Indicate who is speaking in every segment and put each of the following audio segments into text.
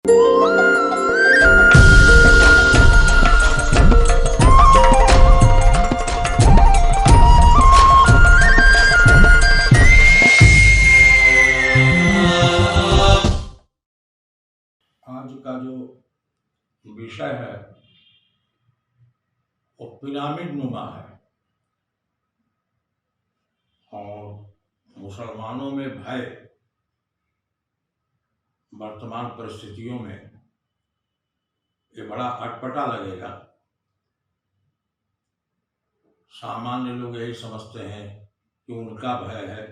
Speaker 1: आज का जो विषय है वो पिरामिड नुमा है और मुसलमानों में भय वर्तमान परिस्थितियों में ये बड़ा अटपटा लगेगा। सामान्य लोग यही समझते हैं कि उनका भय है,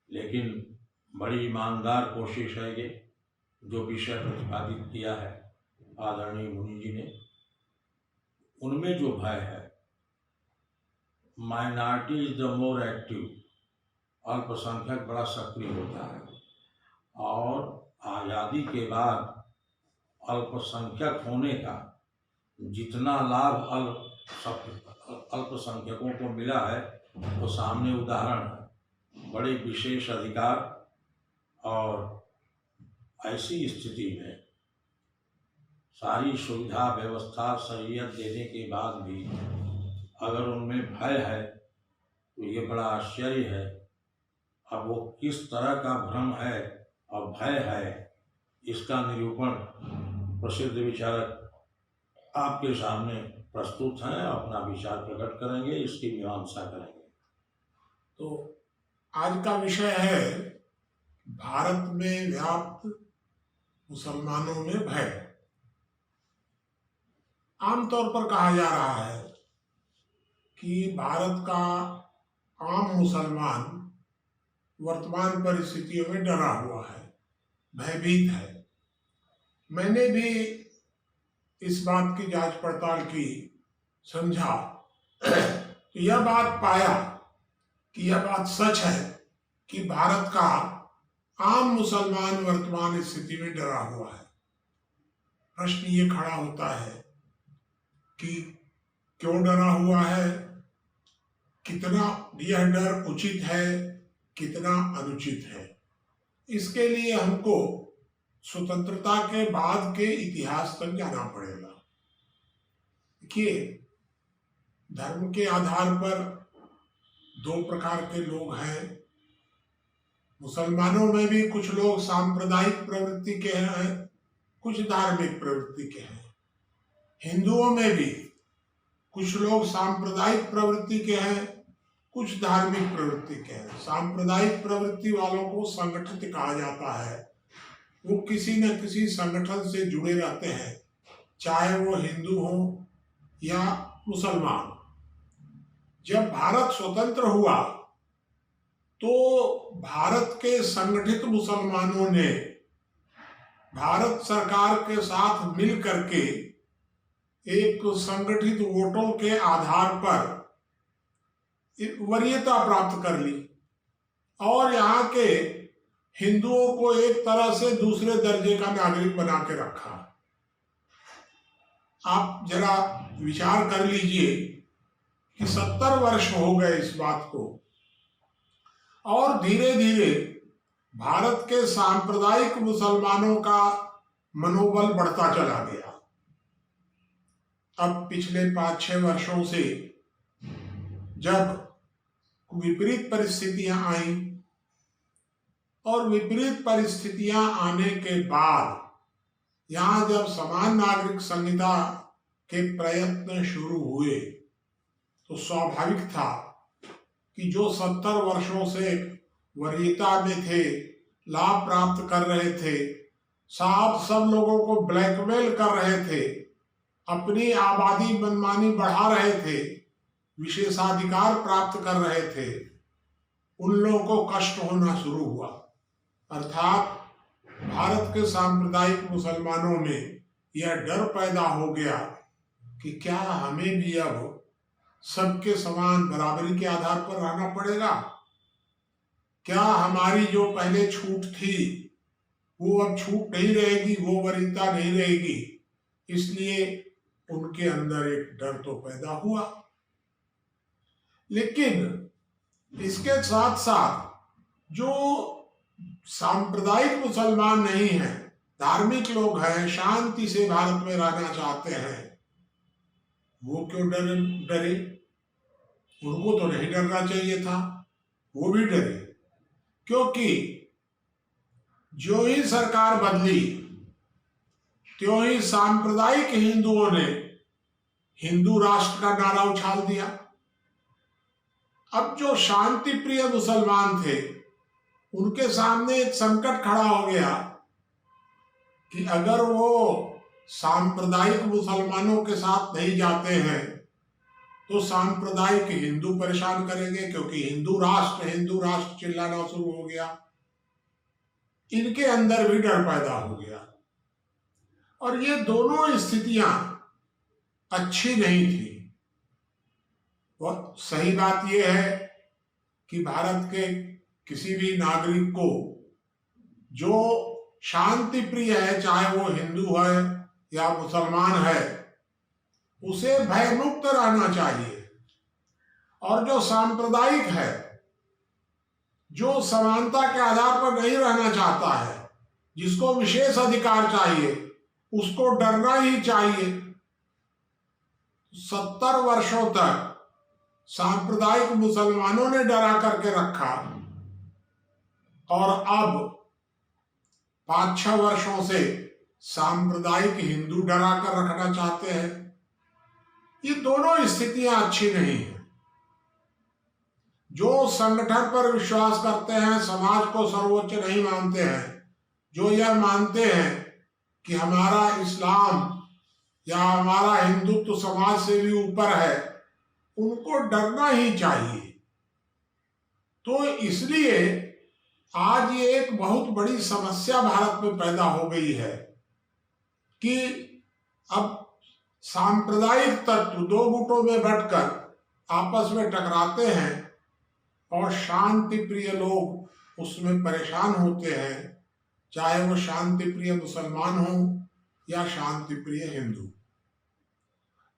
Speaker 1: लेकिन बड़ी ईमानदार कोशिश है ये जो विषय प्रतिपादित किया है आदरणीय मुनि जी ने। उनमें जो भय है, minority is the more active, अल्पसंख्यक बड़ा सक्रिय होता है और आज़ादी के बाद अल्पसंख्यक होने का जितना लाभ अल्पसंख्यकों को मिला है वो सामने उदाहरण है। बड़े विशेष अधिकार और ऐसी स्थिति में सारी सुविधा व्यवस्था शरीयत देने के बाद भी अगर उनमें भय है तो ये बड़ा आश्चर्य है। अब वो किस तरह का भ्रम है और भय है, इसका निरूपण प्रसिद्ध विचारक आपके सामने प्रस्तुत हैं, अपना विचार प्रकट करेंगे, इसकी मीमांसा करेंगे।
Speaker 2: तो आज का विषय है भारत में व्याप्त मुसलमानों में भय। आमतौर पर कहा जा रहा है कि भारत का आम मुसलमान वर्तमान परिस्थितियों में डरा हुआ है, भयभीत है। मैंने भी इस बात की जांच पड़ताल की, समझा तो यह बात पाया कि यह बात सच है कि भारत का आम मुसलमान वर्तमान स्थिति में डरा हुआ है। प्रश्न ये खड़ा होता है कि क्यों डरा हुआ है, कितना यह डर उचित है, कितना अनुचित है। इसके लिए हमको स्वतंत्रता के बाद के इतिहास तक जाना पड़ेगा। देखिए, धर्म के आधार पर दो प्रकार के लोग हैं। मुसलमानों में भी कुछ लोग सांप्रदायिक प्रवृत्ति के हैं, कुछ धार्मिक प्रवृत्ति के हैं। हिंदुओं में भी कुछ लोग सांप्रदायिक प्रवृत्ति के हैं, कुछ धार्मिक प्रवृत्ति के हैं। सांप्रदायिक प्रवृत्ति वालों को संगठित कहा जाता है। वो किसी न किसी संगठन से जुड़े रहते हैं, चाहे वो हिंदू हो या मुसलमान। जब भारत स्वतंत्र हुआ तो भारत के संगठित मुसलमानों ने भारत सरकार के साथ मिल करके एक संगठित वोटों के आधार पर वरीयता प्राप्त कर ली और यहाँ के हिंदुओं को एक तरह से दूसरे दर्जे का नागरिक बना के रखा। आप जरा विचार कर लीजिए कि 70 वर्ष हो गए इस बात को और धीरे धीरे भारत के सांप्रदायिक मुसलमानों का मनोबल बढ़ता चला गया। अब पिछले 5-6 वर्षों से जब विपरीत परिस्थितियां आई और विपरीत परिस्थितियां आने के बाद यहाँ जब समान नागरिक संहिता के प्रयत्न शुरू हुए तो स्वाभाविक था कि जो 70 वर्षों से वरीयता में थे, लाभ प्राप्त कर रहे थे, साथ सब लोगों को ब्लैकमेल कर रहे थे, अपनी आबादी मनमानी बढ़ा रहे थे, विशेषाधिकार प्राप्त कर रहे थे, उन लोगों को कष्ट होना शुरू हुआ। अर्थात भारत के सांप्रदायिक मुसलमानों में यह डर पैदा हो गया कि क्या हमें भी अब सबके समान बराबरी के आधार पर रहना पड़ेगा? क्या हमारी जो पहले छूट थी वो अब छूट नहीं रहेगी, वो वरीयता नहीं रहेगी? इसलिए उनके अंदर एक डर तो पैदा हुआ। लेकिन इसके साथ साथ जो सांप्रदायिक मुसलमान नहीं हैं, धार्मिक लोग हैं, शांति से भारत में रहना चाहते हैं, वो क्यों डरे? उनको तो नहीं डरना चाहिए था, वो भी डरे। क्योंकि जो ही सरकार बदली त्यों ही सांप्रदायिक हिंदुओं ने हिंदू राष्ट्र का नारा उछाल दिया। अब जो शांति प्रिय मुसलमान थे उनके सामने एक संकट खड़ा हो गया कि अगर वो सांप्रदायिक मुसलमानों के साथ नहीं जाते हैं तो सांप्रदायिक हिंदू परेशान करेंगे, क्योंकि हिंदू राष्ट्र चिल्लाना शुरू हो गया। इनके अंदर भी डर पैदा हो गया और ये दोनों स्थितियां अच्छी नहीं थी। और सही बात यह है कि भारत के किसी भी नागरिक को जो शांति प्रिय है, चाहे वो हिंदू है या मुसलमान है, उसे भयमुक्त रहना चाहिए। और जो सांप्रदायिक है, जो समानता के आधार पर नहीं रहना चाहता है, जिसको विशेष अधिकार चाहिए, उसको डरना ही चाहिए। 70 वर्षों तक सांप्रदायिक मुसलमानों ने डरा करके रखा और अब 5-6 वर्षों से सांप्रदायिक हिंदू डरा कर रखना चाहते हैं। ये दोनों स्थितियां अच्छी नहीं है। जो संगठन पर विश्वास करते हैं, समाज को सर्वोच्च नहीं मानते हैं, जो यह मानते हैं कि हमारा इस्लाम या हमारा हिंदुत्व समाज से भी ऊपर है, उनको डरना ही चाहिए। तो इसलिए आज ये एक बहुत बड़ी समस्या भारत में पैदा हो गई है कि अब सांप्रदायिक तत्व दो गुटों में बंटकर आपस में टकराते हैं और शांति प्रिय लोग उसमें परेशान होते हैं, चाहे वो शांति प्रिय मुसलमान हो या शांति प्रिय हिंदू।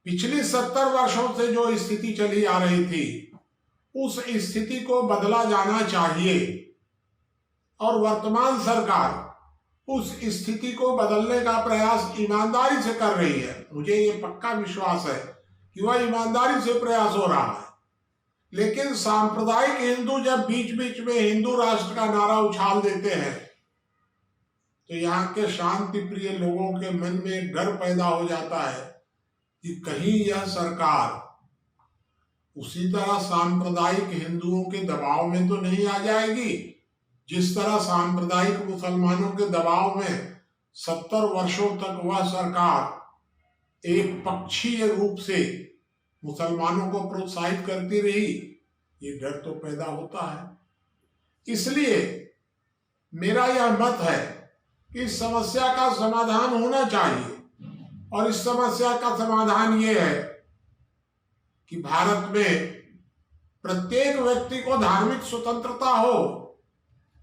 Speaker 2: पिछली 70 वर्षों से जो स्थिति चली आ रही थी, उस स्थिति को बदला जाना चाहिए और वर्तमान सरकार उस स्थिति को बदलने का प्रयास ईमानदारी से कर रही है। मुझे ये पक्का विश्वास है कि वह ईमानदारी से प्रयास हो रहा है। लेकिन सांप्रदायिक हिंदू जब बीच बीच में हिंदू राष्ट्र का नारा उछाल देते हैं तो यहाँ के शांति प्रिय लोगों के मन में डर पैदा हो जाता है कि कहीं यह सरकार उसी तरह सांप्रदायिक हिंदुओं के दबाव में तो नहीं आ जाएगी जिस तरह सांप्रदायिक मुसलमानों के दबाव में 70 वर्षों तक वह सरकार एक पक्षीय रूप से मुसलमानों को प्रोत्साहित करती रही। ये डर तो पैदा होता है। इसलिए मेरा यह मत है कि इस समस्या का समाधान होना चाहिए और इस समस्या का समाधान ये है कि भारत में प्रत्येक व्यक्ति को धार्मिक स्वतंत्रता हो,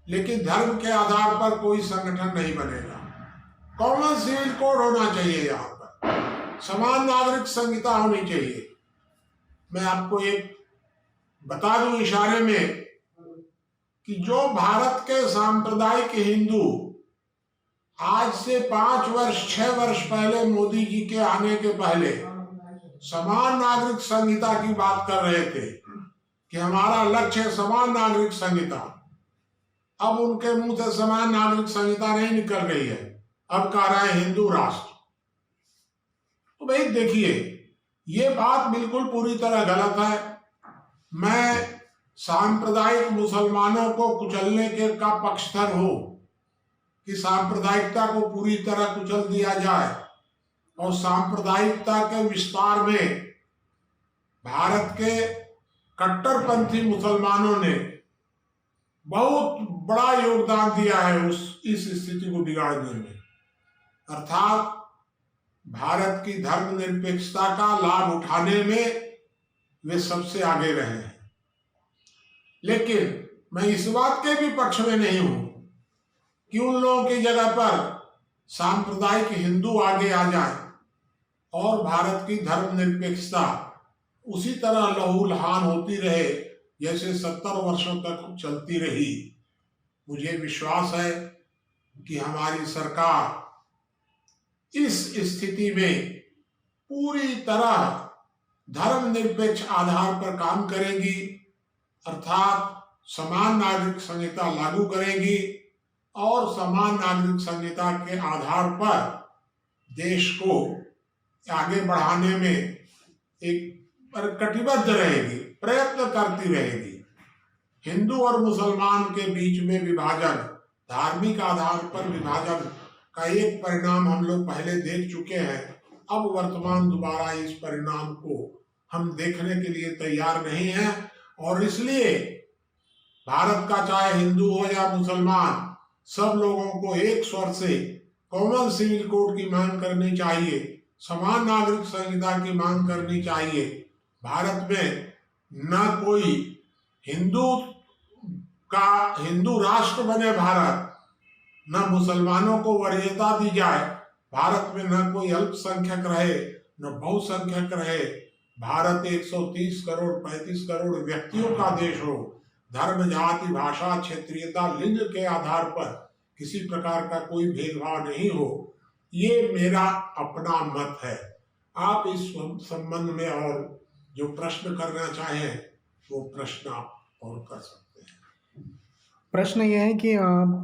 Speaker 2: लेकिन धर्म के आधार पर कोई संगठन नहीं बनेगा। कॉमन सिविल कोड होना चाहिए, यहाँ पर समान नागरिक संहिता होनी चाहिए। मैं आपको एक बता दूं इशारे में कि जो भारत के सांप्रदायिक हिंदू आज से 5 वर्ष 6 वर्ष पहले मोदी जी के आने के पहले समान नागरिक संहिता की बात कर रहे थे कि हमारा लक्ष्य है समान नागरिक संहिता, अब उनके मुंह से समान नागरिक संहिता नहीं निकल रही है, अब कह रहे हैं हिंदू राष्ट्र। तो भाई देखिए, ये बात बिल्कुल पूरी तरह गलत है। मैं सांप्रदायिक मुसलमानों को कुचलने के का पक्षधर हूं कि सांप्रदायिकता को पूरी तरह कुचल दिया जाए और सांप्रदायिकता के विस्तार में भारत के कट्टरपंथी मुसलमानों ने बहुत बड़ा योगदान दिया है इस स्थिति को बिगाड़ने में। अर्थात भारत की धर्मनिरपेक्षता का लाभ उठाने में वे सबसे आगे रहे हैं। लेकिन मैं इस बात के भी पक्ष में नहीं हूं कि उन लोगों की जगह पर सांप्रदायिक हिंदू आगे आ जाए और भारत की धर्मनिरपेक्षता उसी तरह लहूलुहान होती रहे जैसे 70 वर्षों तक चलती रही। मुझे विश्वास है कि हमारी सरकार इस स्थिति में पूरी तरह धर्मनिरपेक्ष आधार पर काम करेंगी, अर्थात समान नागरिक संहिता लागू करेंगी और समान नागरिक संहिता के आधार पर देश को आगे बढ़ाने में एक कटिबद्ध रहेगी, प्रयत्न करती रहेगी। हिंदू और मुसलमान के बीच में विभाजन, धार्मिक आधार पर विभाजन का एक परिणाम हम लोग पहले देख चुके हैं। अब वर्तमान दोबारा इस परिणाम को हम देखने के लिए तैयार नहीं हैं और इसलिए भारत का चाहे हिंदू हो या मुसलमान, सब लोगों को एक स्वर से कॉमन सिविल कोड की मांग करनी चाहिए, समान नागरिक संहिता की मांग करनी चाहिए। भारत में न कोई हिंदू राष्ट्र बने भारत, न मुसलमानों को वरीयता दी जाए, भारत में न कोई अल्पसंख्यक रहे न बहुसंख्यक रहे। भारत 130 करोड़ 35 करोड़ व्यक्तियों का देश हो, धर्म जाति भाषा क्षेत्रीयता लिंग के आधार पर किसी प्रकार का कोई भेदभाव नहीं हो, ये मेरा अपना मत है। आप इस संबंध में और जो प्रश्न करना चाहें वो प्रश्न आप और कर सकते हैं।
Speaker 3: प्रश्न ये है कि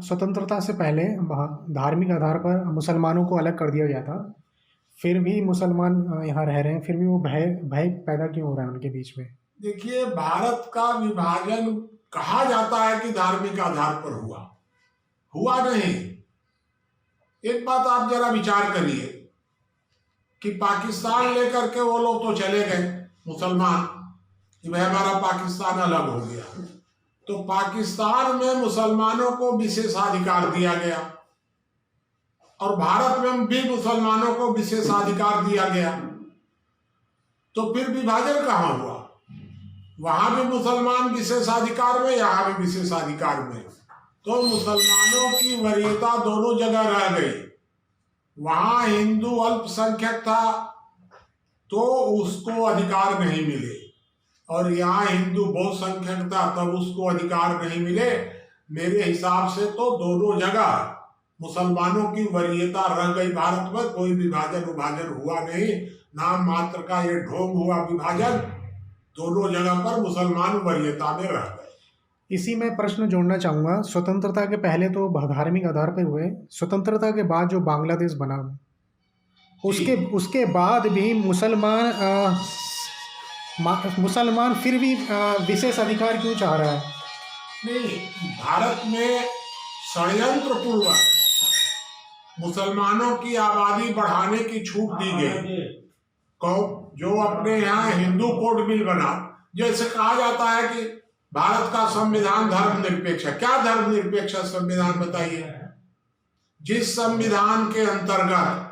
Speaker 3: स्वतंत्रता से पहले धार्मिक आधार पर मुसलमानों को अलग कर दिया गया था, फिर भी मुसलमान यहाँ रह रहे हैं, फिर भी वो भय पैदा क्यों हो रहा है उनके बीच में?
Speaker 2: देखिए, भारत का विभाजन कहा जाता है कि धार्मिक आधार पर हुआ नहीं। एक बात आप जरा विचार करिए कि पाकिस्तान लेकर के वो लोग तो चले गए मुसलमान कि भाई हमारा पाकिस्तान अलग हो गया, तो पाकिस्तान में मुसलमानों को विशेषाधिकार दिया गया और भारत में भी मुसलमानों को विशेषाधिकार दिया गया, तो फिर विभाजन कहाँ हुआ? वहां भी मुसलमान विशेषाधिकार में, यहाँ भी विशेषाधिकार में, तो मुसलमानों की वरीयता दोनों जगह रह गई। वहां हिंदू अल्पसंख्यक था तो उसको अधिकार नहीं मिले और यहाँ हिंदू बहुसंख्यक था तब उसको अधिकार नहीं मिले। मेरे हिसाब से तो दोनों जगह मुसलमानों की वरीयता रह गई। भारत में कोई विभाजन हुआ नहीं, नाम मात्र का ये ढोंग हुआ विभाजन। दोनों जगह पर मुसलमान वरीयता में रह गए।
Speaker 3: इसी में प्रश्न जोड़ना चाहूँगा, स्वतंत्रता के पहले तो धार्मिक आधार पर हुए, स्वतंत्रता के बाद जो बांग्लादेश बना उसके बाद भी मुसलमान फिर भी विशेष अधिकार क्यों चाह रहा है?
Speaker 2: नहीं, भारत में षड्यंत्र पूर्वक मुसलमानों की आबादी बढ़ाने की छूट दी गई। जो अपने यहाँ हिंदू कोड बिल बना, जैसे कहा जाता है कि भारत का संविधान धर्मनिरपेक्ष है। क्या धर्मनिरपेक्ष संविधान बताइए? जिस संविधान के अंतर्गत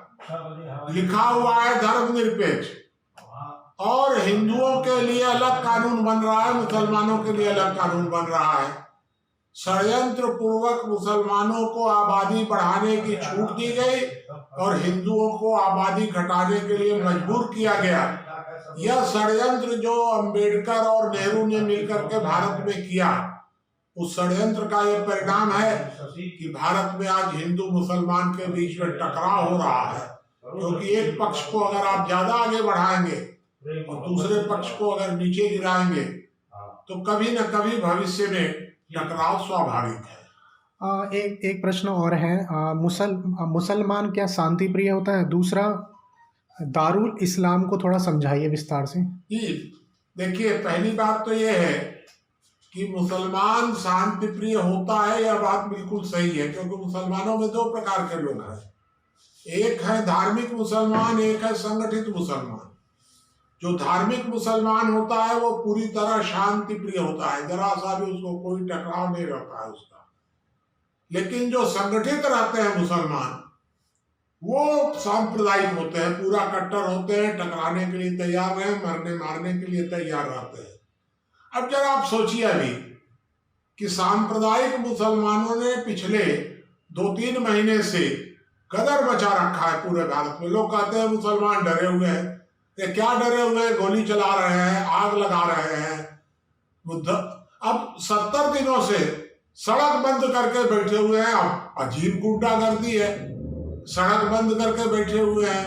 Speaker 2: लिखा हुआ है धर्मनिरपेक्ष और हिंदुओं के लिए अलग कानून बन रहा है, मुसलमानों के लिए अलग कानून बन रहा है। षड्यंत्र पूर्वक मुसलमानों को आबादी बढ़ाने की छूट दी गई और हिंदुओं को आबादी घटाने के लिए मजबूर किया गया। यह षड्यंत्र जो अंबेडकर और नेहरू ने मिलकर के भारत में किया, उस षड्यंत्र का यह परिणाम है कि भारत में आज हिंदू मुसलमान के बीच में टकराव हो रहा है। क्योंकि एक पक्ष को अगर आप ज्यादा आगे बढ़ाएंगे और दूसरे पक्ष को अगर नीचे गिराएंगे तो कभी न कभी भविष्य में टकराव स्वाभाविक है।
Speaker 3: एक प्रश्न और है, मुसलमान क्या शांति प्रिय होता है? दूसरा, दारुल इस्लाम को थोड़ा समझाइए विस्तार से।
Speaker 2: देखिए, पहली बात तो यह है कि मुसलमान शांति प्रिय होता है, यह बात बिल्कुल सही है, क्योंकि मुसलमानों में दो प्रकार के लोग हैं। एक है धार्मिक मुसलमान, एक है संगठित मुसलमान। जो धार्मिक मुसलमान होता है वो पूरी तरह शांति प्रिय होता है, जरा सा भी उसको कोई टकराव नहीं रहता है उसका। लेकिन जो संगठित रहते हैं मुसलमान, वो सांप्रदायिक होते हैं, पूरा कट्टर होते हैं, टकराने के लिए तैयार हैं, मरने मारने के लिए तैयार रहते हैं। अब जरा आप सोचिए अभी कि सांप्रदायिक मुसलमानों ने पिछले 2-3 महीने से गदर मचा रखा है पूरे भारत में। लोग कहते हैं मुसलमान डरे हुए हैं। ये क्या डरे हुए हैं? गोली चला रहे हैं, आग लगा रहे हैं। अब 70 दिनों से सड़क बंद करके बैठे हुए हैं। अब अजीब गुंडागर्दी है। सड़क बंद करके बैठे हुए हैं,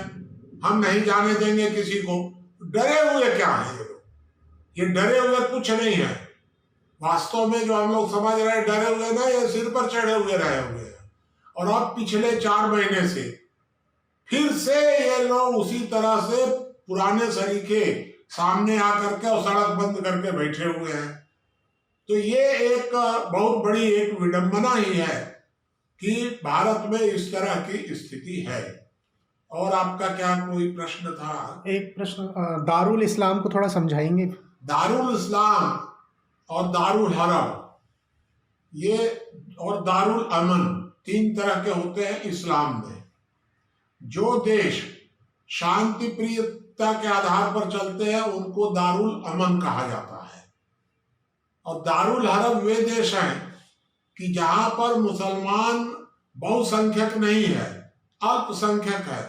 Speaker 2: हम नहीं जाने देंगे किसी को। डरे हुए क्या है ये लोग? ये डरे हुए कुछ नहीं है। वास्तव में जो हम लोग समझ रहे हैं डरे हुए ना, ये सिर पर चढ़े हुए रहे हुए हैं। और अब पिछले 4 महीने से फिर से ये लोग उसी तरह से पुराने सरीखे सामने आकर के और सड़क बंद करके बैठे हुए हैं। तो ये एक बहुत बड़ी एक विडंबना ही है कि भारत में इस तरह की स्थिति है। और आपका क्या कोई प्रश्न था?
Speaker 3: एक प्रश्न, दारुल इस्लाम को थोड़ा समझाएंगे?
Speaker 2: दारुल इस्लाम और दारुल हरब ये और दारुल अमन 3 तरह के होते हैं इस्लाम में। जो देश शांति प्रियता के आधार पर चलते हैं उनको दारुल अमन कहा जाता है। और दारुल हरब वे देश हैं कि जहां पर मुसलमान बहुसंख्यक नहीं है, अल्पसंख्यक है,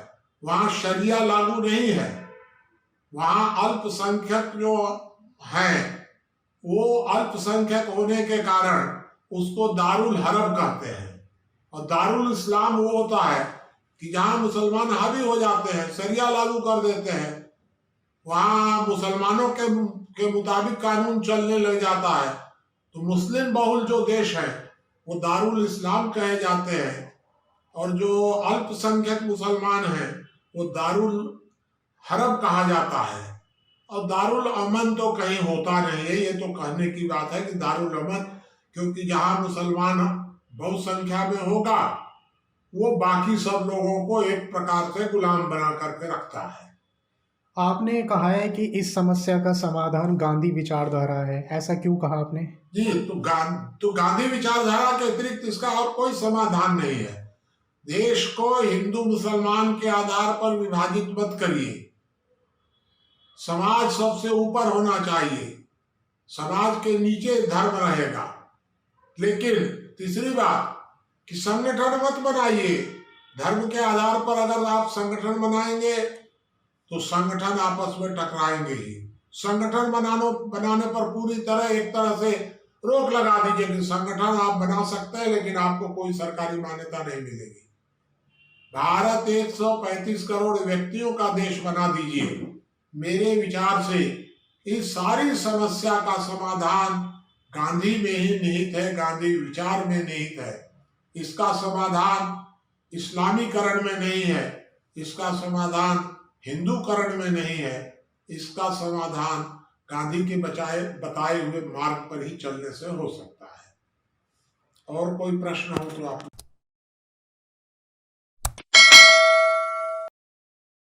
Speaker 2: वहां शरिया लागू नहीं है। वहां अल्पसंख्यक जो हैं वो अल्पसंख्यक होने के कारण उसको दारुल हरब कहते हैं। और दारुल इस्लाम वो होता है कि जहां मुसलमान हावी हो जाते हैं, शरिया लागू कर देते हैं, वहां मुसलमानों के मुताबिक कानून चलने लग जाता है। तो मुस्लिम बहुल जो देश है वो दारुल इस्लाम कहे जाते हैं। और जो अल्पसंख्यक मुसलमान हैं वो दारुल हरब कहा जाता है। और दारुल अमन तो कहीं होता नहीं है, ये तो कहने की बात है कि दारुल अमन, क्योंकि जहां मुसलमान बहुसंख्या में होगा वो बाकी सब लोगों को एक प्रकार से गुलाम बना करके रखता है।
Speaker 3: आपने कहा है कि इस समस्या का समाधान गांधी विचारधारा है, ऐसा क्यों कहा आपने?
Speaker 2: जी, तो गांधी विचारधारा के अतिरिक्त इसका और कोई समाधान नहीं है। देश को हिंदू मुसलमान के आधार पर विभाजित मत करिए। समाज सबसे ऊपर होना चाहिए, समाज के नीचे धर्म रहेगा। लेकिन तीसरी बात कि संगठन मत बनाइए। धर्म के आधार पर अगर आप संगठन बनाएंगे तो संगठन आपस में टकराएंगे ही। संगठन बनाने पर पूरी तरह एक तरह से रोक लगा दीजिए कि संगठन आप बना सकते हैं लेकिन आपको कोई सरकारी मान्यता नहीं मिलेगी। भारत 135 करोड़ व्यक्तियों का देश बना दीजिए। मेरे विचार से इस सारी समस्या का समाधान गांधी में ही निहित है, गांधी विचार में निहित है। इसका समाधान इस्लामीकरण में नहीं है, इसका समाधान हिंदूकरण में नहीं है, इसका समाधान गांधी के बताए हुए मार्ग पर ही चलने से हो सकता है। और कोई प्रश्न हो तो आप